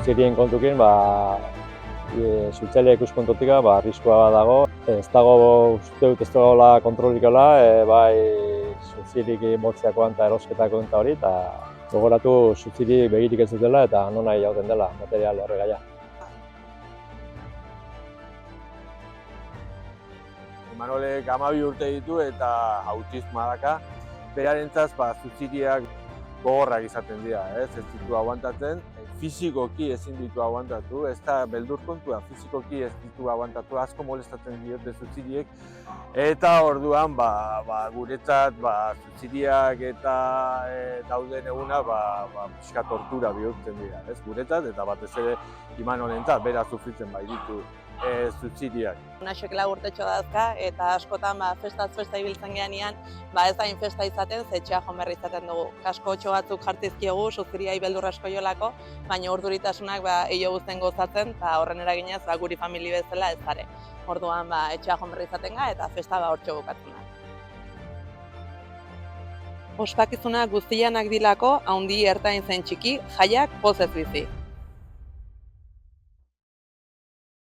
Zirien kontukin, suhiltzaile ikuspuntutik arriskua dago. Ez dago, uste dut ez dagoela kontrolikola, bai zuzirik motzeakoan eta erosketakoan eta hori, eta gogoratu zuziri begirik ez dutela eta non nahi jauten dela material horregaia. Imanolek 12 urte ditu eta autismoa daka. Berarentzat zuziriak gogorrak izaten dira, ez ditu aguantatzen. Fizikoki ezin ditu aguantatu, ez da beldur kontua, fizikoki ez ditu aguantatu, asko molestatzen diote zuziriek. Eta orduan, guretzat, zuziriak eta dauden eguna, pixka tortura bihurtzen dira, ez guretzat, eta batez ere Imanolrentzat, bera sufritzen ditu zuziriak. Naxek 4 urtetxo dazka eta askotan festaz festa ibiltzen geanean ez da festa izaten, ze etxea joan behar izaten dugu. Kasko batzuk jartizkiegu, suziriai beldur asko jolako, baina urduritasunak hilo guztien gozatzen eta horren eraginez guri famili bezala ez zare. Orduan etxea joan behar izaten ga eta festa hortxo bukatzen da. Ospakizunak guztianak dilako, haundi ertain zen txiki, jaiak pozez bizi.